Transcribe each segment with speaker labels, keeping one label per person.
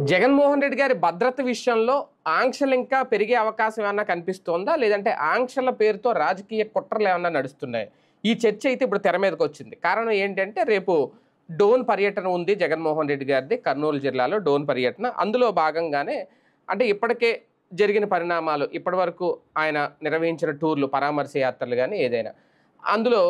Speaker 1: జగన్మోహన్ రెడ్డి గారి భద్రత విషయంలో ఆంక్షలు ఇంకా పెరిగే అవకాశం ఏమన్నా కనిపిస్తోందా? లేదంటే ఆంక్షల పేరుతో రాజకీయ కుట్రలు ఏమన్నా నడుస్తున్నాయి? ఈ చర్చ అయితే ఇప్పుడు తెర మీదకి వచ్చింది. కారణం ఏంటంటే రేపు డోన్ పర్యటన ఉంది జగన్మోహన్ రెడ్డి గారిది. కర్నూలు జిల్లాలో డోన్ పర్యటన. అందులో భాగంగానే అంటే ఇప్పటికే జరిగిన పరిణామాలు, ఇప్పటివరకు ఆయన నిర్వహించిన టూర్లు, పరామర్శ యాత్రలు కానీ ఏదైనా, అందులో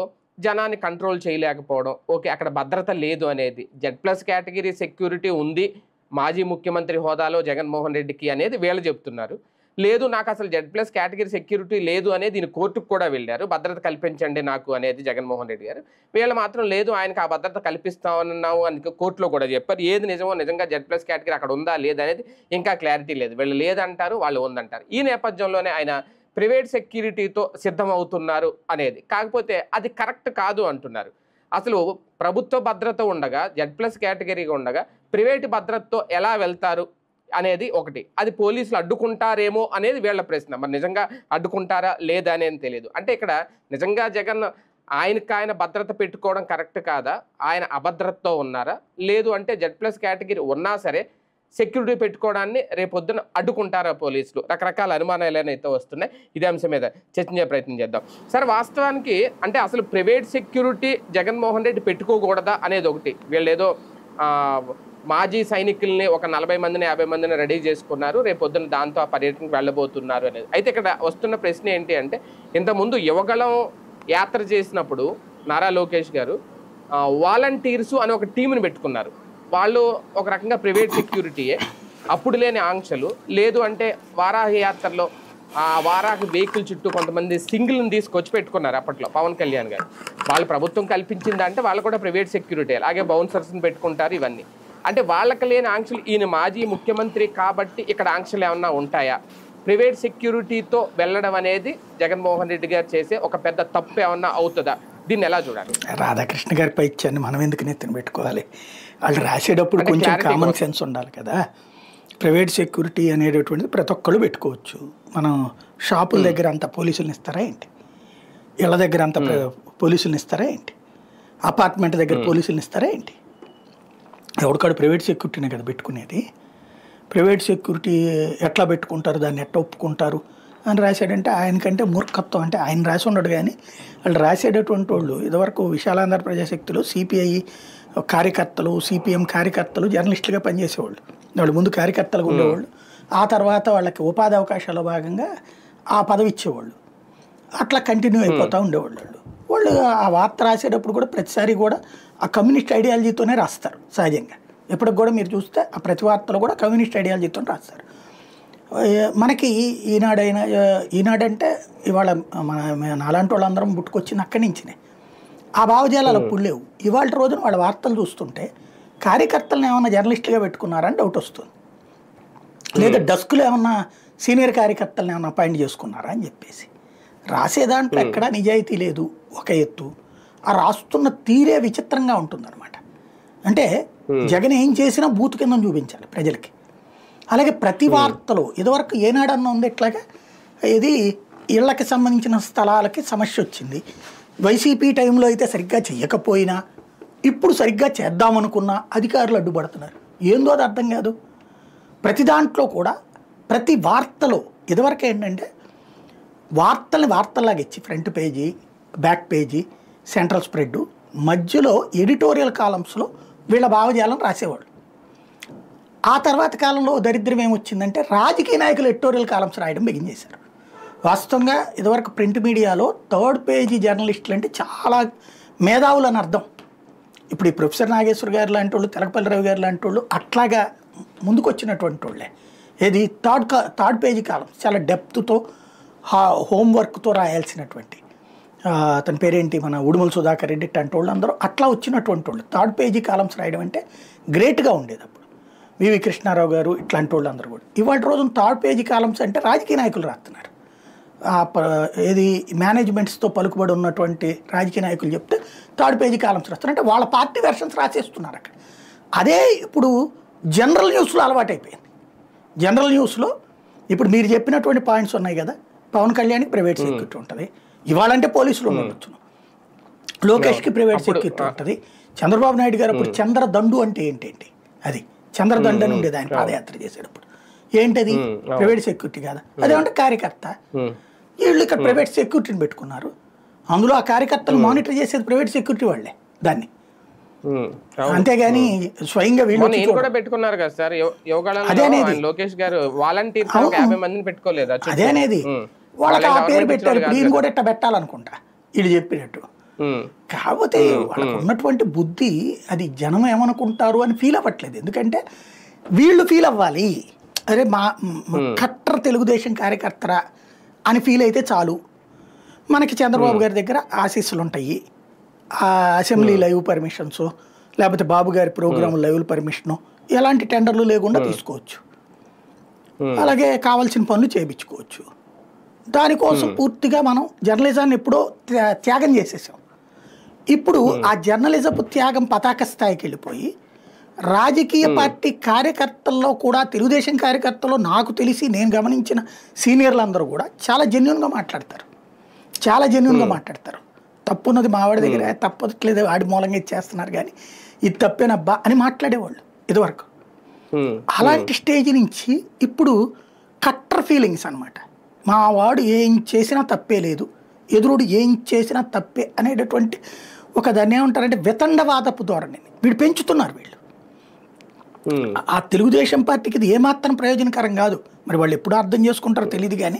Speaker 1: జనాన్ని కంట్రోల్ చేయలేకపోవడం, ఓకే అక్కడ భద్రత లేదు అనేది, Z+ కేటగిరీ సెక్యూరిటీ ఉంది మాజీ ముఖ్యమంత్రి హోదాలో జగన్మోహన్ రెడ్డికి అనేది వీళ్ళు చెప్తున్నారు. లేదు నాకు అసలు Z+ కేటగిరీ సెక్యూరిటీ లేదు అనేది దీని కోర్టుకు కూడా వెళ్ళారు. భద్రత కల్పించండి నాకు అనేది జగన్మోహన్ రెడ్డి గారు. వీళ్ళు మాత్రం లేదు ఆయనకు ఆ భద్రత కల్పిస్తామన్నావు అని కోర్టులో కూడా చెప్పారు. ఏది నిజమో, నిజంగా Z+ కేటగిరీ అక్కడ ఉందా లేదా అనేది ఇంకా క్లారిటీ లేదు. వీళ్ళు లేదంటారు, వాళ్ళు ఉందంటారు. ఈ నేపథ్యంలోనే ఆయన ప్రైవేట్ సెక్యూరిటీతో సిద్ధమవుతున్నారు అనేది. కాకపోతే అది కరెక్ట్ కాదు అంటున్నారు. అసలు ప్రభుత్వ భద్రత ఉండగా, Z+ కేటగిరీగా ఉండగా ప్రైవేటు భద్రతతో ఎలా వెళ్తారు అనేది ఒకటి. అది పోలీసులు అడ్డుకుంటారేమో అనేది వీళ్ళ ప్రశ్న. మరి నిజంగా అడ్డుకుంటారా లేదా అనేది తెలియదు. అంటే ఇక్కడ నిజంగా జగన్ ఆయన భద్రత పెట్టుకోవడం కరెక్ట్ కాదా? ఆయన అభద్రతతో ఉన్నారా? లేదు అంటే Z+ కేటగిరీ ఉన్నా సరే సెక్యూరిటీ పెట్టుకోవడాన్ని రేపొద్దున అడ్డుకుంటారా పోలీసులు? రకరకాల అనుమానాలు అయితే వస్తున్నాయి. ఇదే అంశం మీద చర్చించే ప్రయత్నం చేద్దాం. సార్, వాస్తవానికి అంటే అసలు ప్రైవేట్ సెక్యూరిటీ జగన్మోహన్ రెడ్డి పెట్టుకోకూడదా అనేది ఒకటి. వీళ్ళు ఏదో మాజీ సైనికుల్ని ఒక 40 మందిని 50 మందిని రెడీ చేసుకున్నారు, రేపొద్దున దాంతో ఆ పర్యటనకు వెళ్ళబోతున్నారు అనేది. అయితే ఇక్కడ వస్తున్న ప్రశ్న ఏంటి అంటే, ఇంతకుముందు యువగళం యాత్ర చేసినప్పుడు నారా లోకేష్ గారు వాలంటీర్స్ అని ఒక టీంని పెట్టుకున్నారు. వాళ్ళు ఒక రకంగా ప్రైవేట్ సెక్యూరిటీయే. అప్పుడు లేని ఆంక్షలు లేదు అంటే వారాహి యాత్రలో ఆ వారాహి వెహికల్ చుట్టూ కొంతమంది సింగిల్ని తీసుకొచ్చి పెట్టుకున్నారు అప్పట్లో పవన్ కళ్యాణ్ గారు. వాళ్ళు ప్రభుత్వం కల్పించిందంటే వాళ్ళు కూడా ప్రైవేట్ సెక్యూరిటీ. అలాగే బౌన్సర్స్ని పెట్టుకుంటారు. ఇవన్నీ అంటే వాళ్ళకి లేని ఆంక్షలు. ఈయన మాజీ ముఖ్యమంత్రి కాబట్టి ఇక్కడ ఆంక్షలు ఏమన్నా ఉంటాయా? ప్రైవేట్ సెక్యూరిటీతో వెళ్ళడం అనేది జగన్మోహన్ రెడ్డి గారు చేసే ఒక పెద్ద తప్పు ఏమన్నా అవుతుందా? దీన్ని ఎలా చూడాలి?
Speaker 2: రాధాకృష్ణ గారిపై ఇచ్చాను, మనం ఎందుకు నెత్తిన పెట్టుకోవాలి? వాళ్ళు రాసేటప్పుడు కొంచెం కామన్ సెన్స్ ఉండాలి కదా. ప్రైవేట్ సెక్యూరిటీ అనేటటువంటిది ప్రతి ఒక్కళ్ళు పెట్టుకోవచ్చు. మనం షాపుల దగ్గర అంత పోలీసులను ఇస్తారా ఏంటి? ఇళ్ళ దగ్గర అంత పోలీసులను ఇస్తారా ఏంటి? అపార్ట్మెంట్ దగ్గర పోలీసులను ఇస్తారా ఏంటి? ఎవరికాడు ప్రైవేట్ సెక్యూరిటీనే కదా పెట్టుకునేది. ప్రైవేట్ సెక్యూరిటీ ఎట్లా పెట్టుకుంటారు, దాన్ని ఎట్లా ఒప్పుకుంటారు అని రాశాడంటే ఆయనకంటే మూర్ఖత్వం. అంటే ఆయన రాసి ఉండడు కానీ వాళ్ళు రాసేటటువంటి వాళ్ళు ఇదివరకు విశాలాంధ్ర ప్రజాశక్తిలో సిపిఐ కార్యకర్తలు, సిపిఎం కార్యకర్తలు జర్నలిస్టులుగా పనిచేసేవాళ్ళు. వాళ్ళు ముందు కార్యకర్తలుగా ఉండేవాళ్ళు, ఆ తర్వాత వాళ్ళకి ఉపాధి అవకాశాల భాగంగా ఆ పదవి ఇచ్చేవాళ్ళు. అట్లా కంటిన్యూ అయిపోతూ ఉండేవాళ్ళు. వాళ్ళు ఆ వార్త రాసేటప్పుడు కూడా ప్రతిసారి కూడా ఆ కమ్యూనిస్ట్ ఐడియాలజీతోనే రాస్తారు సహజంగా. ఎప్పటికి కూడా మీరు చూస్తే ఆ ప్రతి వార్తలో కూడా కమ్యూనిస్ట్ ఐడియాలజీతో రాస్తారు. మనకి ఈనాడంటే ఇవాళ నాలాంటి వాళ్ళందరం పుట్టుకొచ్చింది అక్కడి నుంచినే. ఆ భావజాలాలు అప్పుడు లేవు. ఇవాళ రోజున వాళ్ళ వార్తలు చూస్తుంటే కార్యకర్తలను ఏమన్నా జర్నలిస్టులుగా పెట్టుకున్నారని డౌట్ వస్తుంది. లేదా డస్కులు ఏమన్నా సీనియర్ కార్యకర్తలను ఏమన్నా అపాయింట్ చేసుకున్నారా అని చెప్పేసి. రాసే దాంట్లో ఎక్కడా నిజాయితీ లేదు ఒక ఎత్తు. ఆ రాస్తున్న తీరే విచిత్రంగా ఉంటుందన్నమాట. అంటే జగన్ ఏం చేసినా బూత్ కింద చూపించాలి ప్రజలకి. అలాగే ప్రతి వార్తలో ఇదివరకు ఏనాడన్నా ఉంది ఇట్లాగా, ఇది ఇళ్లకి సంబంధించిన స్థలాలకి సమస్య వచ్చింది. వైసీపీ టైంలో అయితే సరిగ్గా చెయ్యకపోయినా ఇప్పుడు సరిగ్గా చేద్దామనుకున్నా అధికారులు అడ్డుపడుతున్నారు. ఏందో అది అర్థం కాదు. ప్రతి దాంట్లో కూడా ప్రతి వార్తలో ఇదివరకు ఏంటంటే వార్తల్ని వార్తల్లాగా ఇచ్చి front page, back page, central spread, మధ్యలో ఎడిటోరియల్ కాలమ్స్లో వీళ్ళ భావజాలం రాసేవాళ్ళు. ఆ తర్వాత కాలంలో దరిద్రం ఏమొచ్చిందంటే రాజకీయ నాయకులు ఎడిటోరియల్ కాలమ్స్ రాయడం బిగించేశారు. వాస్తవంగా ఇదివరకు ప్రింట్ మీడియాలో థర్డ్ పేజీ జర్నలిస్టులు అంటే చాలా మేధావులు అని అర్థం. ఇప్పుడు ఈ ప్రొఫెసర్ నాగేశ్వర్ గారు లాంటి వాళ్ళు, తెలకపల్లి రవి గారు లాంటి వాళ్ళు అట్లాగా ముందుకు వచ్చినటువంటి వాళ్ళే. ఏది థర్డ్ పేజీ కాలమ్స్ చాలా డెప్త్తో హోంవర్క్తో రాయాల్సినటువంటి, అతని పేరేంటి, మన ఉడుమల సుధాకర్ రెడ్డి అంటే వాళ్ళు అందరూ అట్లా వచ్చినటువంటి వాళ్ళు. థర్డ్ పేజీ కాలమ్స్ రాయడం అంటే గ్రేట్గా ఉండేది అప్పుడు. వివి కృష్ణారావు గారు ఇట్లాంటి వాళ్ళు అందరూ కూడా. ఇవాళ రోజున థర్డ్ పేజీ కాలమ్స్ అంటే రాజకీయ నాయకులు రాస్తున్నారు. ఏది మేనేజ్మెంట్స్తో పలుకుబడి ఉన్నటువంటి రాజకీయ నాయకులు చెప్తే థర్డ్ పేజీ కాలమ్స్ రాస్తారు. అంటే వాళ్ళ పార్టీ వెర్షన్స్ రాసేస్తున్నారు అక్కడ. అదే ఇప్పుడు జనరల్ న్యూస్లో అలవాటైపోయింది. జనరల్ న్యూస్లో ఇప్పుడు మీరు చెప్పినటువంటి పాయింట్స్ ఉన్నాయి కదా. పవన్ కళ్యాణ్కి ప్రైవేట్ సెక్యూరిటీ ఉంటుంది, ఇవాళంటే పోలీసులు ఉండొచ్చు. లోకేష్కి ప్రైవేట్ సెక్యూరిటీ ఉంటుంది. చంద్రబాబు నాయుడు గారు అప్పుడు చంద్రదండు అంటే ఏంటేంటి, అది చంద్రదండని ఉండేది ఆయన పాదయాత్ర చేసేటప్పుడు. ఏంటది? ప్రైవేట్ సెక్యూరిటీ కాదా? అదేమంటే కార్యకర్త. వీళ్ళు ఇక్కడ ప్రైవేట్ సెక్యూరిటీని పెట్టుకున్నారు. అందులో ఆ కార్యకర్తలు మానిటర్ చేసేది ప్రైవేట్ సెక్యూరిటీ వాళ్ళే దాన్ని, అంతేగాని స్వయంగా వీళ్ళు
Speaker 1: కూడా పెట్టుకున్నారు కదా సార్. అదేనేది లోకేష్ గారు వాలంటీర్స్ 50 మందిని పెట్టుకోలేదు.
Speaker 2: అదేనేది వాళ్ళకి ఆ పేరు పెట్టారు. ఈయన కూడా ఇట్లా పెట్టాలనుకుంటా వీళ్ళు చెప్పినట్టు. కాకపోతే వాళ్ళకు ఉన్నటువంటి బుద్ధి అది జనం ఏమనుకుంటారు అని ఫీల్ అవ్వట్లేదు. ఎందుకంటే వీళ్ళు ఫీల్ అవ్వాలి, అరే మా కట్టర్ తెలుగుదేశం కార్యకర్తరా అని ఫీల్ అయితే చాలు. మనకి చంద్రబాబు గారి దగ్గర ఆశీస్సులు ఉంటాయి, అసెంబ్లీ లైవ్ పర్మిషన్స్, లేకపోతే బాబు గారి ప్రోగ్రామ్ లైవ్ పర్మిషను, ఎలాంటి టెండర్లు లేకుండా తీసుకోవచ్చు. అలాగే కావాల్సిన పనులు చేయించుకోవచ్చు. దానికోసం పూర్తిగా మనం జర్నలిజాన్ని ఎప్పుడో త్యాగం చేసేసాం. ఇప్పుడు ఆ జర్నలిజపు త్యాగం పతాక స్థాయికి వెళ్ళిపోయి రాజకీయ పార్టీ కార్యకర్తల్లో కూడా, తెలుగుదేశం కార్యకర్తల్లో నాకు తెలిసి నేను గమనించిన సీనియర్లు అందరూ కూడా చాలా జెన్యున్గా మాట్లాడతారు, చాలా జెన్యున్గా మాట్లాడతారు. తప్పున్నది మావాడి దగ్గర, తప్పట్లేదు వాడి మూలంగా ఇచ్చేస్తున్నారు కానీ ఇది తప్పేనబ్బా అని మాట్లాడేవాళ్ళు ఇదివరకు. అలాంటి స్టేజ్ నుంచి ఇప్పుడు కట్టర్ ఫీలింగ్స్ అనమాట. మా వాడు ఏం చేసినా తప్పే లేదు, ఎదురుడు ఏం చేసినా తప్పే అనేటటువంటి ఒక దాన్ని ఏమంటారంటే వితండవాదపు ధోరణిని వీడు పెంచుతున్నారు. వీళ్ళు ఆ తెలుగుదేశం పార్టీకి ఇది ఏమాత్రం ప్రయోజనకరం కాదు. మరి వాళ్ళు ఎప్పుడు అర్థం చేసుకుంటారో తెలియదు కానీ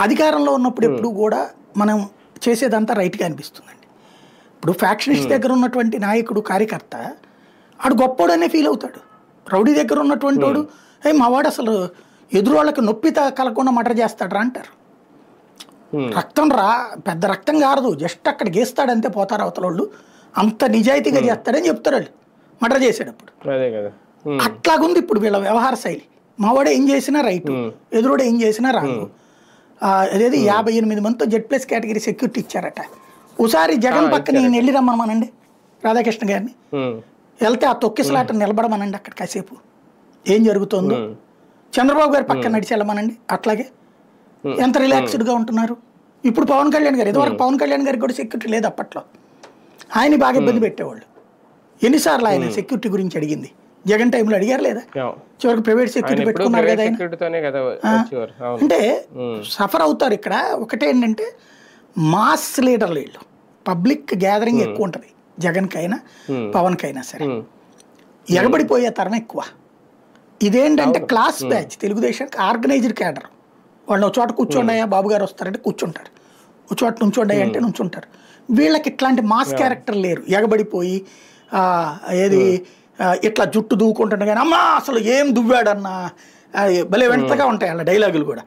Speaker 2: అధికారంలో ఉన్నప్పుడు ఎప్పుడు కూడా మనం చేసేదంతా రైట్గా అనిపిస్తుందండి. ఇప్పుడు ఫ్యాక్షనిస్ట్ దగ్గర ఉన్నటువంటి నాయకుడు కార్యకర్త ఆడు గొప్పోడనే ఫీల్ అవుతాడు. రౌడీ దగ్గర ఉన్నటువంటి వాడు మా వాడు అసలు ఎదురు వాళ్ళకి నొప్పి కలగకుండా మర్డర్ చేస్తాడు అంటారు. రక్తం పెద్ద రక్తం కారదు, జస్ట్ అక్కడ గీస్తాడంతే పోతారు అవతల వాళ్ళు, అంత నిజాయితీగా చేస్తాడని చెప్తారు వాళ్ళు మర్డర్ చేసేటప్పుడు. అట్లాగుంది ఇప్పుడు వీళ్ళ వ్యవహార శైలి. మావాడే ఏం చేసినా రైటు, ఎదురుడే ఏం చేసినా రాంగు. అదేది 58 మందితో Z+ కేటగిరీ సెక్యూరిటీ ఇచ్చారట. ఒకసారి జగన్ పక్కన నేను వెళ్ళి రమ్మనమానండి రాధాకృష్ణ గారిని, వెళ్తే ఆ తొక్కిసలాట నిలబడమనండి అక్కడ కాసేపు ఏం జరుగుతుందో. చంద్రబాబు గారి పక్కన నడిచి వెళ్ళమనండి, అట్లాగే ఎంత రిలాక్స్డ్గా ఉంటున్నారు. ఇప్పుడు పవన్ కళ్యాణ్ గారు, ఇదివరకు పవన్ కళ్యాణ్ గారికి కూడా సెక్యూరిటీ లేదు అప్పట్లో, ఆయన బాగా ఇబ్బంది పెట్టేవాళ్ళు. ఎన్నిసార్లు ఆయన సెక్యూరిటీ గురించి అడిగింది? జగన్ టైంలో అడిగారు లేదా? చివరికి ప్రైవేట్ సెక్యూరిటీ పెట్టుకున్నారు కదా ఆయన. అంటే సఫర్ అవుతారు. ఇక్కడ ఒకటేంటంటే మాస్ లీడర్లు వీళ్ళు, పబ్లిక్ గ్యాదరింగ్ ఎక్కువ ఉంటుంది జగన్కైనా పవన్కైనా సరే, ఎగబడిపోయే తరం ఎక్కువ. ఇదేంటంటే క్లాస్ బ్యాచ్, తెలుగుదేశానికి ఆర్గనైజ్డ్ క్యాడర్. వాళ్ళు ఒక చోట కూర్చోండాయా బాబు గారు వస్తారంటే కూర్చుంటారు, ఒక చోట నుంచోండాయి అంటే నుంచుంటారు. వీళ్ళకి ఇట్లాంటి మాస్ క్యారెక్టర్ లేరు. ఎగబడిపోయి ఏది ఇట్లా జుట్టు దూకుంటుండే కానీ అమ్మా అసలు ఏం దువ్వాడన్నా భలే వెంటగా ఉంటాయి అలా డైలాగులు కూడా.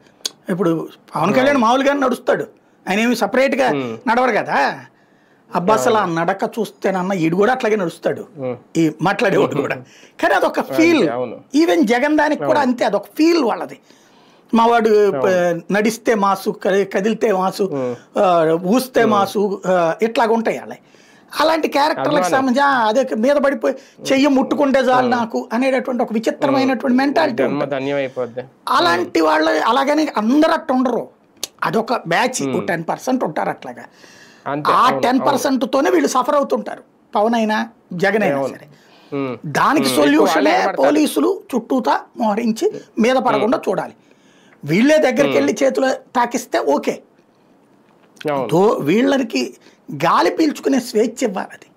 Speaker 2: ఇప్పుడు పవన్ కళ్యాణ్ మామూలుగానే నడుస్తాడు, ఆయన ఏమి సపరేట్గా నడవరు కదా. అబ్బా అసలు ఆ నడక చూస్తేనన్నా ఈడు కూడా అట్లాగే నడుస్తాడు ఈ మాట్లాడేవాడు కూడా. కానీ అదొక ఫీల్. ఈవెన్ జగన్ దానికి కూడా అంతే, అదొక ఫీల్ వాళ్ళది. మావాడు నడిస్తే మాసు, కదిలితే మాసు, ఊస్తే మాసు, ఇట్లాగా ఉంటాయి వాళ్ళ. అలాంటి క్యారెక్టర్లకు సంబంధించి అదే మీద పడిపోయి చెయ్యి ముట్టుకుంటే చాలు నాకు అనేటటువంటి ఒక విచిత్రమైనటువంటి మెంటాలిటీ. అలాంటి వాళ్ళు అలాగని అందరూ అట్టు ఉండరు, అదొక బ్యాచ్ 10% ఉంటారు అట్లాగా. ఆ 10%తోనే వీళ్ళు సఫర్ అవుతుంటారు, పవన్ అయినా జగన్ అయినా సరే. దానికి సొల్యూషనే పోలీసులు చుట్టూతా మోహరించి మీద పడకుండా చూడాలి. వీళ్ళే దగ్గరికి వెళ్ళి చేతులు తాకిస్తే ఓకే. వీళ్ళకి గాలి పీల్చుకునే స్వేచ్ఛ ఇవ్వాలి. అది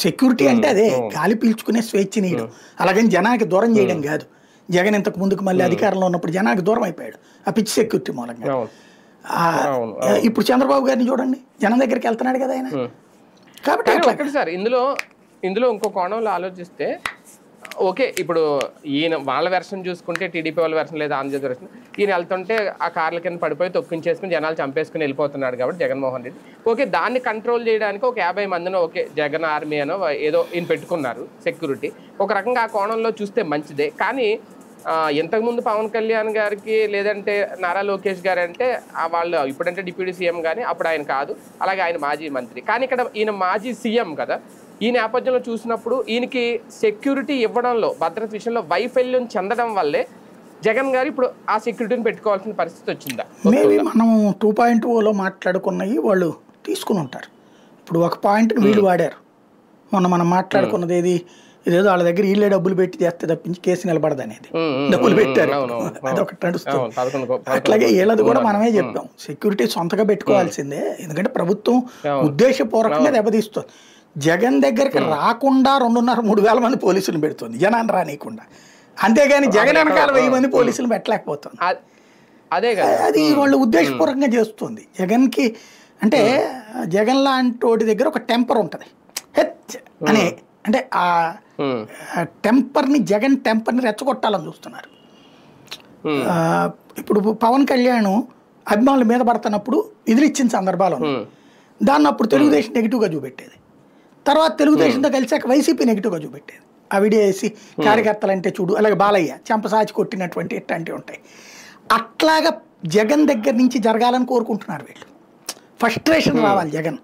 Speaker 2: సెక్యూరిటీ అంటే అదే, గాలి పీల్చుకునే స్వేచ్ఛ నీయడం. అలాగని జనానికి దూరం చేయడం కాదు. జగన్ ఇంతకు ముందుకు మళ్ళీ అధికారంలో ఉన్నప్పుడు జనానికి దూరం అయిపోయాడు ఆ పిచ్చి సెక్యూరిటీ మూలంగా. ఇప్పుడు చంద్రబాబు గారిని చూడండి, జనం దగ్గరికి వెళ్తున్నాడు కదా ఆయన.
Speaker 1: కాబట్టి సార్ ఇందులో ఇంకో కోణంలో ఆలోచిస్తే ఓకే, ఇప్పుడు ఈయన వాళ్ళ వెర్షన్ చూసుకుంటే టీడీపీ వాళ్ళ వెర్షన్ లేదా ఆంధ్రజ్యోతి వెర్షన్, ఈయన వెళ్తుంటే ఆ కార్ల కింద పడిపోయి తొక్కించేసుకుని జనాలు చంపేసుకుని వెళ్ళిపోతున్నాడు కాబట్టి జగన్మోహన్ రెడ్డి ఓకే దాన్ని కంట్రోల్ చేయడానికి ఒక 50 మందినో ఓకే జగన్ ఆర్మీ అనో ఏదో ఈయన పెట్టుకున్నారు సెక్యూరిటీ. ఒక రకంగా ఆ కోణంలో చూస్తే మంచిదే. కానీ ఇంతకుముందు పవన్ కళ్యాణ్ గారికి లేదంటే నారా లోకేష్ గారు అంటే వాళ్ళు ఇప్పుడంటే డిప్యూటీ సీఎం కానీ అప్పుడు ఆయన కాదు, అలాగే ఆయన మాజీ మంత్రి. కానీ ఇక్కడ ఈయన మాజీ సీఎం కదా. ఈ నేపథ్యంలో చూసినప్పుడు ఈయనకి సెక్యూరిటీ ఇవ్వడంలో భద్రత విషయంలో వైఫల్యం చెందడం వల్లే జగన్ గారు ఇప్పుడు ఆ సెక్యూరిటీని పెట్టుకోవాల్సిన పరిస్థితి వచ్చిందా?
Speaker 2: మేబీ మనం 2.0లో మాట్లాడుకున్నవి వాళ్ళు తీసుకుని ఉంటారు. ఇప్పుడు ఒక పాయింట్ని వీళ్ళు వాడారు. మొన్న మనం మాట్లాడుకున్నది ఏది, ఇదేదో వాళ్ళ దగ్గర వీళ్ళే డబ్బులు పెట్టి చేస్తే తప్పించి కేసు నిలబడదు అనేది. డబ్బులు పెట్టారు, అదొకటి నడుస్తుంది. అట్లాగే వీళ్ళది కూడా మనమే చెప్పాం, సెక్యూరిటీ సొంతగా పెట్టుకోవాల్సిందే, ఎందుకంటే ప్రభుత్వం ఉద్దేశపూర్వకంగా దెబ్బతీస్తుంది. జగన్ దగ్గరికి రాకుండా 2,500-3 వేల మంది పోలీసులు పెడుతుంది, జనాన్ని రానియకుండా. అంతేగాని జగన్ వెనకాల 1000 మంది పోలీసులు పెట్టలేకపోతుంది. అది వాళ్ళు ఉద్దేశపూర్వకంగా చేస్తుంది. జగన్కి అంటే జగన్ లాంటి వాటి దగ్గర ఒక టెంపర్ ఉంటుంది, హెచ్ అనే, అంటే ఆ టెంపర్ని, జగన్ టెంపర్ని రెచ్చగొట్టాలని చూస్తున్నారు. ఇప్పుడు పవన్ కళ్యాణ్ అభిమానుల మీద పడుతున్నప్పుడు ఇదిలిచ్చిన సందర్భాలు ఉన్నాయి. దాన్ని అప్పుడు తెలుగుదేశం నెగిటివ్గా చూపెట్టేది, తర్వాత తెలుగుదేశంతో కలిసాక వైసీపీ నెగిటివ్గా చూపెట్టేది. ఆ వీడియో వేసి కార్యకర్తలు అంటే చూడు, అలాగే బాలయ్య చెంపసాచి కొట్టినటువంటి ఇట్లాంటివి ఉంటాయి. అట్లాగా జగన్ దగ్గర నుంచి జరగాలని కోరుకుంటున్నారు వీళ్ళు. ఫ్రస్ట్రేషన్ రావాలి జగన్,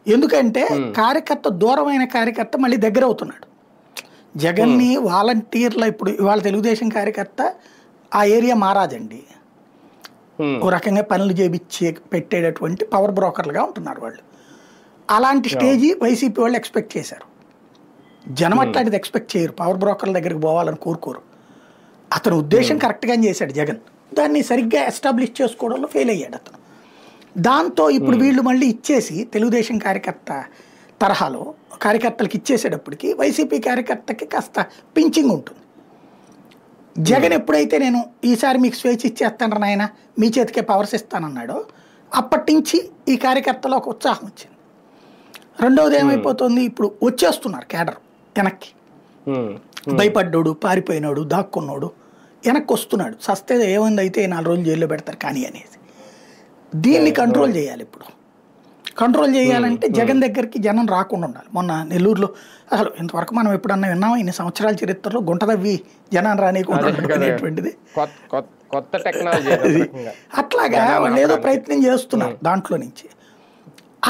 Speaker 2: ఎందుకంటే కార్యకర్త, దూరమైన కార్యకర్త మళ్ళీ దగ్గర అవుతున్నాడు. జగన్ని వాలంటీర్ల, ఇప్పుడు ఇవాళ తెలుగుదేశం కార్యకర్త ఆ ఏరియా మారాజండి, ఓ రకంగా పనులు చేపించి పెట్టేటటువంటి పవర్ బ్రోకర్లుగా ఉంటున్నారు వాళ్ళు. అలాంటి స్టేజీ వైసీపీ వాళ్ళు ఎక్స్పెక్ట్ చేశారు. జనం అట్లాంటిది ఎక్స్పెక్ట్ చేయరు, పవర్ బ్రోకర్ల దగ్గరికి పోవాలని కోరుకోరు. అతను ఉద్దేశం కరెక్ట్గానే చేశాడు జగన్, దాన్ని సరిగ్గా ఎస్టాబ్లిష్ చేసుకోవడంలో ఫెయిల్ అయ్యాడు అతను. దాంతో ఇప్పుడు వీళ్ళు మళ్ళీ ఇచ్చేసి తెలుగుదేశం కార్యకర్త తరహాలో కార్యకర్తలకు ఇచ్చేసేటప్పటికి వైసీపీ కార్యకర్తకి కాస్త పించింగ్ ఉంటుంది. జగన్ ఎప్పుడైతే నేను ఈసారి మీకు స్వేచ్ఛ ఇచ్చేస్తాను నాయన, మీ చేతికే పవర్స్ ఇస్తానన్నాడో అప్పటి నుంచి ఈ కార్యకర్తలో ఒక ఉత్సాహం వచ్చింది. రెండవది ఏమైపోతుంది, ఇప్పుడు వచ్చేస్తున్నారు కేడర్ వెనక్కి, భయపడ్డాడు, పారిపోయినాడు, దాక్కున్నాడు, వెనక్కి వస్తున్నాడు. సస్తే ఏమైంది అయితే 4 రోజులు జైల్లో పెడతారు కానీ అనేసి. దీన్ని కంట్రోల్ చేయాలి. ఇప్పుడు కంట్రోల్ చేయాలంటే జగన్ దగ్గరికి జనం రాకుండా ఉండాలి. మొన్న నెల్లూరులో అసలు ఇంతవరకు మనం ఎప్పుడన్నా విన్నామా ఇన్ని సంవత్సరాల చరిత్రలో గుంట తవ్వి జనాన్ని రానియకుండా అనేటువంటిది
Speaker 1: కొత్త టెక్నాలజీ.
Speaker 2: అట్లాగా వాళ్ళు ఏదో ప్రయత్నం చేస్తున్నారు దాంట్లో నుంచి,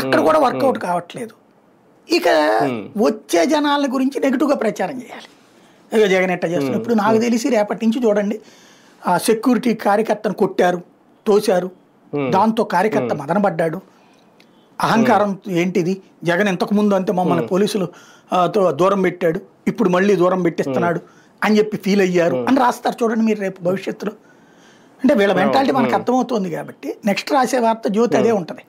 Speaker 2: అక్కడ కూడా వర్కౌట్ కావట్లేదు. ఇక వచ్చే జనాల గురించి నెగిటివ్గా ప్రచారం చేయాలి. ఇక జగన్ ఎట్లా చేస్తున్నారు ఇప్పుడు నాకు తెలిసి రేపటి నుంచి చూడండి, ఆ సెక్యూరిటీ కార్యకర్తను కొట్టారు, తోశారు, దాంతో కార్యకర్త మదనపడ్డాడు. అహంకారం ఏంటిది, జగన్ ఇంతకుముందు అంతే మమ్మల్ని పోలీసులు దూరం పెట్టాడు, ఇప్పుడు మళ్ళీ దూరం పెట్టిస్తున్నాడు అని చెప్పి ఫీల్ అయ్యారు అని రాస్తారు చూడండి మీరు రేపు భవిష్యత్తులో. అంటే వీళ్ళ మెంటాలిటీ మనకు అర్థమవుతుంది కాబట్టి నెక్స్ట్ రాసే వార్త జ్యోతి అదే ఉంటుంది.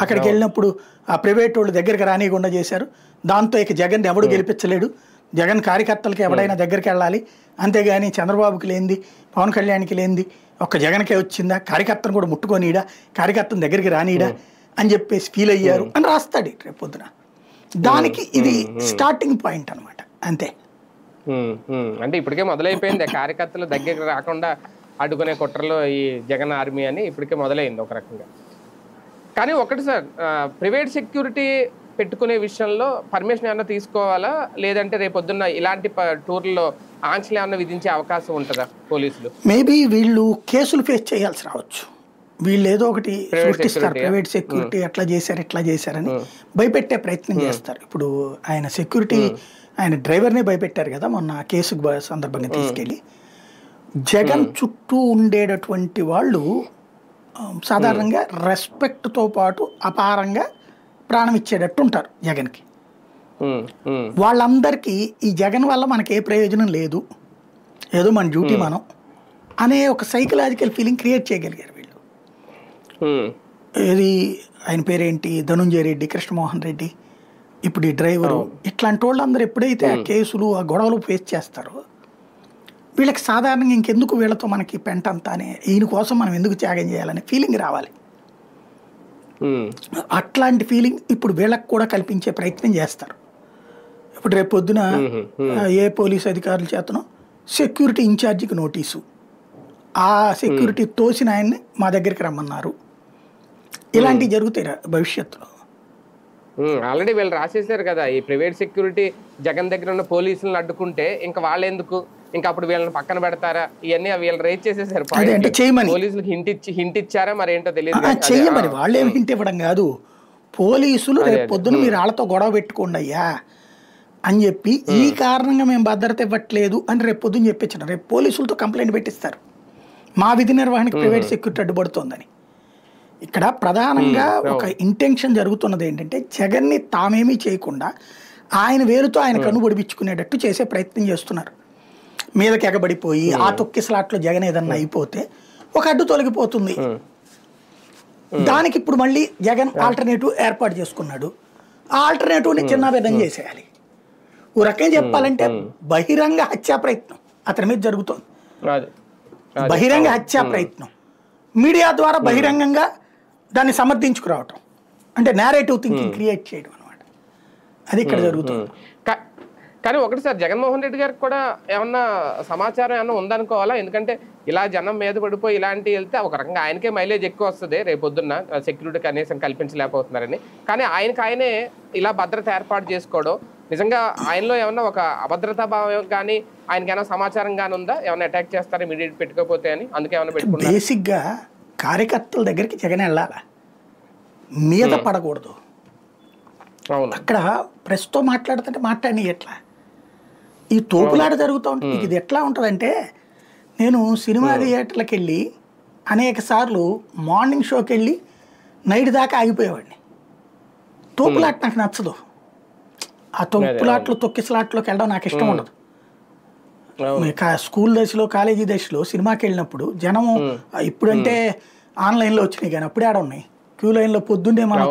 Speaker 2: అక్కడికి వెళ్ళినప్పుడు ఆ ప్రైవేట్ వాళ్ళు దగ్గరికి రానియకుండా చేశారు, దాంతో ఇక జగన్ ఎవడు గెలిపించలేడు, జగన్ కార్యకర్తలకి ఎవడైనా దగ్గరికి వెళ్ళాలి, అంతేగాని చంద్రబాబుకి లేనిది, పవన్ కళ్యాణ్కి లేనిది ఒక్క జగన్కే వచ్చిందా, కార్యకర్తను కూడా ముట్టుకొనియడా, కార్యకర్తను దగ్గరికి రానియడా అని చెప్పేసి ఫీల్ అయ్యారు అని రాస్తాడు రేపు పొద్దున. దానికి ఇది స్టార్టింగ్ పాయింట్ అనమాట, అంతే.
Speaker 1: అంటే ఇప్పటికే మొదలైపోయింది కార్యకర్తలు దగ్గరికి రాకుండా అడ్డుకునే కుట్రలో ఈ జగన్ ఆర్మీ అని ఇప్పటికే మొదలైంది ఒక రకంగా. కానీ ఒకటి సార్, ప్రైవేట్ సెక్యూరిటీ పెట్టుకునే విషయంలో పర్మిషన్ ఏమన్నా తీసుకోవాలా, లేదంటే రేపొద్దున్న ఇలాంటి టూర్లో ఆంక్షలు ఏమన్నా విధించే అవకాశం ఉంటుందా పోలీసులు?
Speaker 2: మేబీ వీళ్ళు కేసులు ఫేస్ చేయాల్సి రావచ్చు. వీళ్ళు ఏదో ఒకటి సృష్టిస్తారు, ప్రైవేట్ సెక్యూరిటీ అట్లా చేశారు ఇట్లా చేశారని భయపెట్టే ప్రయత్నం చేస్తారు. ఇప్పుడు ఆయన సెక్యూరిటీ, ఆయన డ్రైవర్నే భయపెట్టారు కదా మొన్న కేసు సందర్భంగా తీసుకెళ్ళి. జగన్ చుట్టూ ఉండేటటువంటి వాళ్ళు సాధారణంగా రెస్పెక్ట్తో పాటు అపారంగా ప్రాణం ఇచ్చేటట్టు ఉంటారు జగన్కి. వాళ్ళందరికీ ఈ జగన్ వల్ల మనకి ఏ ప్రయోజనం లేదు, ఏదో మన డ్యూటీ మనం అనే ఒక సైకలాజికల్ ఫీలింగ్ క్రియేట్ చేయగలిగారు వీళ్ళు. ఏది ఆయన పేరేంటి, ధనుంజయ రెడ్డి, కృష్ణమోహన్ రెడ్డి, ఇప్పుడు ఈ డ్రైవరు, ఇట్లాంటి వాళ్ళందరూ ఎప్పుడైతే ఆ కేసులు ఆ గొడవలు ఫేస్ చేస్తారో వీళ్ళకి సాధారణంగా ఇంకెందుకు వీళ్ళతో మనకి పెంటంతా అనే, ఈయన కోసం మనం ఎందుకు త్యాగం చేయాలనే ఫీలింగ్ రావాలి. అట్లాంటి ఫీలింగ్ ఇప్పుడు వీళ్ళకి కూడా కల్పించే ప్రయత్నం చేస్తారు. ఇప్పుడు రేపు పొద్దున ఏ పోలీస్ అధికారుల చేతనో సెక్యూరిటీ ఇన్ఛార్జికి నోటీసు, ఆ సెక్యూరిటీ తోసిన ఆయన్ని మా దగ్గరికి రమ్మన్నారు, ఇలాంటివి జరుగుతాయి భవిష్యత్తులో.
Speaker 1: ఆల్రెడీ వీళ్ళు రాసేసారు కదా, ఈ ప్రైవేట్ సెక్యూరిటీ జగన్ దగ్గర ఉన్న పోలీసులను అడ్డుకుంటే ఇంకా వాళ్ళు ఎందుకు, ఇంకా అప్పుడు వీళ్ళని పక్కన పెడతారా, ఇవన్నీ వీళ్ళు రేట్ చేసేసారు. పోలీసులకు హింట్ ఇచ్చారా మరి ఏంటో తెలియదు.
Speaker 2: చెయ్యమని వాళ్ళు ఏమి హింట్ ఇవ్వడం కాదు, పోలీసులు రేపు పొద్దున మీరు వాళ్ళతో గొడవ పెట్టుకోండి అయ్యా అని చెప్పి ఈ కారణంగా మేము భద్రత ఇవ్వట్లేదు అని రేపు పొద్దున చెప్పించడం, రేపు పోలీసులతో కంప్లైంట్ పెట్టిస్తారు మా విధి నిర్వహణకి ప్రైవేట్ సెక్యూరిటీ అడ్డుపడుతోందని. ఇక్కడ ప్రధానంగా ఒక ఇంటెన్షన్ జరుగుతున్నది ఏంటంటే జగన్ని తామేమీ చేయకుండా ఆయన వేలుతో ఆయన కన్ను పొడిపించుకునేటట్టు చేసే ప్రయత్నం చేస్తున్నారు. మీదకి ఎగబడిపోయి ఆ తొక్కిసలాట్లో జగన్ ఏదన్నా అయిపోతే ఒక అడ్డు తొలగిపోతుంది. దానికి ఇప్పుడు మళ్ళీ జగన్ ఆల్టర్నేటివ్ ఏర్పాటు చేసుకున్నాడు. ఆ ఆల్టర్నేటివ్ని చిన్నబిన్నం చేసేయాలి. ఓ రకంగా చెప్పాలంటే బహిరంగ హత్యా ప్రయత్నం అతని మీద జరుగుతుంది. బహిరంగ హత్యా ప్రయత్నం మీడియా ద్వారా బహిరంగంగా దాన్ని సమర్థించుకురావటం, అంటే నేరేటివ్ థింకింగ్ క్రియేట్ చేయడం అనమాట. అది ఇక్కడ జరుగుతుంది.
Speaker 1: కానీ ఒకటి సార్, జగన్మోహన్ రెడ్డి గారికి కూడా ఏమన్నా సమాచారం ఏమన్నా ఉందనుకోవాలా? ఎందుకంటే ఇలా జనం మీద పడిపోయి ఇలాంటివి వెళ్తే ఒక రకంగా ఆయనకే మైలేజ్ ఎక్కువ వస్తుంది రేపొద్దున్న, సెక్యూరిటీ కనీసం కల్పించలేకపోతున్నారని. కానీ ఆయనే ఇలా భద్రత ఏర్పాటు చేసుకోవడం నిజంగా ఆయనలో ఏమన్నా ఒక అభద్రతా భావం కానీ ఆయనకి ఏమైనా సమాచారం కానీ ఉందా? ఏమైనా అటాక్ చేస్తారా ఇమీడియట్ పెట్టుకోకపోతే అని, అందుకే ఏమైనా పెట్టుకున్నా?
Speaker 2: బేసిక్గా కార్యకర్తల దగ్గరికి జగన్ వెళ్ళాలా, మీద పడకూడదు. అక్కడ ప్రెస్తో మాట్లాడుతుంటే మాట్లాడి ఎట్లా ఈ తోపులాట జరుగుతూ ఉంటుంది. ఇది ఎట్లా ఉంటుందంటే, నేను సినిమా థియేటర్లకు వెళ్ళి అనేక సార్లు మార్నింగ్ షోకి వెళ్ళి నైట్ దాకా ఆగిపోయేవాడిని. తోపులాట నాకు నచ్చదు. ఆ తొక్కులాట్లు తొక్కిసలాట్లోకి వెళ్ళడం నాకు ఇష్టం ఉండదు. స్కూల్ దశలో కాలేజీ దశలో సినిమాకి వెళ్ళినప్పుడు జనము ఇప్పుడంటే ఆన్లైన్లో వచ్చినాయి, కానీ అప్పుడే ఆడ ఉన్నాయి క్యూ లైన్లో. పొద్దున్నే మనం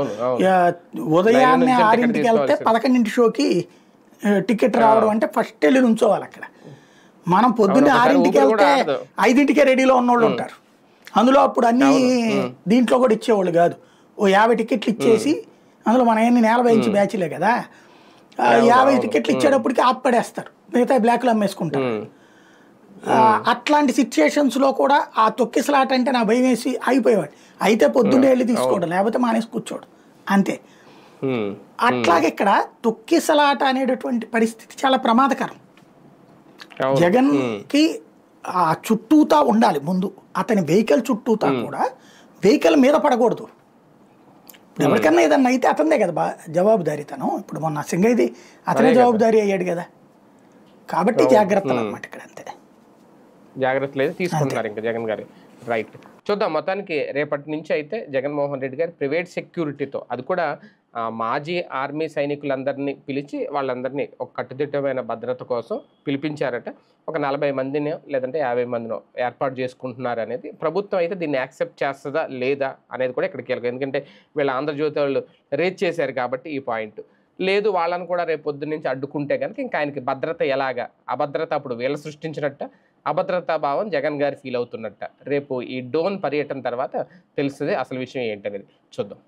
Speaker 2: ఉదయాన్నే 6ంటికి వెళ్తే 11 షోకి టికెట్ రావడం అంటే ఫస్ట్ వెళ్ళి నుంచోవాలి అక్కడ. మనం పొద్దున్నే 6ంటికి వెళ్తే 5ంటికే రెడీలో ఉన్నోళ్ళు ఉంటారు. అందులో అప్పుడు అన్ని దీంట్లో కూడా ఇచ్చేవాళ్ళు కాదు. ఓ 50 టికెట్లు ఇచ్చేసి అందులో మన ఎన్ని 40 బ్యాచ్లే కదా, 50 టికెట్లు ఇచ్చేటప్పటికి ఆపడేస్తారు, మిగతా బ్లాక్లో అమ్మేసుకుంటారు. అట్లాంటి సిచ్యుయేషన్స్లో కూడా ఆ తొక్కిసలాట అంటే నా భయం వేసి ఆగిపోయేవాడు. అయితే పొద్దున్నే వెళ్ళి తీసుకోవడం, లేకపోతే మానేసి కూర్చోవడం అంతే. అట్లాగే ఇక్కడ తొక్కిసలాట అనేటటువంటి పరిస్థితి చాలా ప్రమాదకరం. జగన్కి ఆ చుట్టూతా ఉండాలి ముందు, అతని వెహికల్ చుట్టూతా కూడా వెహికల్ మీద పడకూడదు. ఎవరికన్నా ఏదన్నా అయితే అతనిదే కదా జవాబుదారీతనం. ఇప్పుడు మొన్న సింగైది అతనే జవాబుదారీ అయ్యాడు కదా, కాబట్టి జాగ్రత్తలు అన్నమాట ఇక్కడ. అంతే
Speaker 1: జాగ్రత్తలు అయితే తీసుకుంటున్నారు ఇంకా జగన్ గారు. రైట్, చూద్దాం. మొత్తానికి రేపటి నుంచి అయితే జగన్మోహన్ రెడ్డి గారు ప్రైవేట్ సెక్యూరిటీతో, అది కూడా మాజీ ఆర్మీ సైనికులందరినీ పిలిచి వాళ్ళందరినీ ఒక కట్టుదిట్టమైన భద్రత కోసం పిలిపించారట. ఒక 40 మందిని లేదంటే 50 మందినో ఏర్పాటు చేసుకుంటున్నారు అనేది. ప్రభుత్వం అయితే దీన్ని యాక్సెప్ట్ చేస్తుందా లేదా అనేది కూడా ఇక్కడ కీలకం. ఎందుకంటే వీళ్ళ ఆంధ్రజ్యోతి వాళ్ళు రేజ్ చేశారు కాబట్టి ఈ పాయింట్. లేదు వాళ్ళని కూడా రేపు పొద్దున్న నుంచి అడ్డుకుంటే కనుక ఇంకా ఆయనకి భద్రత ఎలాగా, అభద్రత అప్పుడు వీళ్ళు సృష్టించినట్ట, అభద్రతా భావం జగన్ గారు ఫీల్ అవుతున్నట్ట. రేపు ఈ డోన్ పర్యటన తర్వాత తెలుస్తుంది అసలు విషయం ఏంటనేది. చూద్దాం.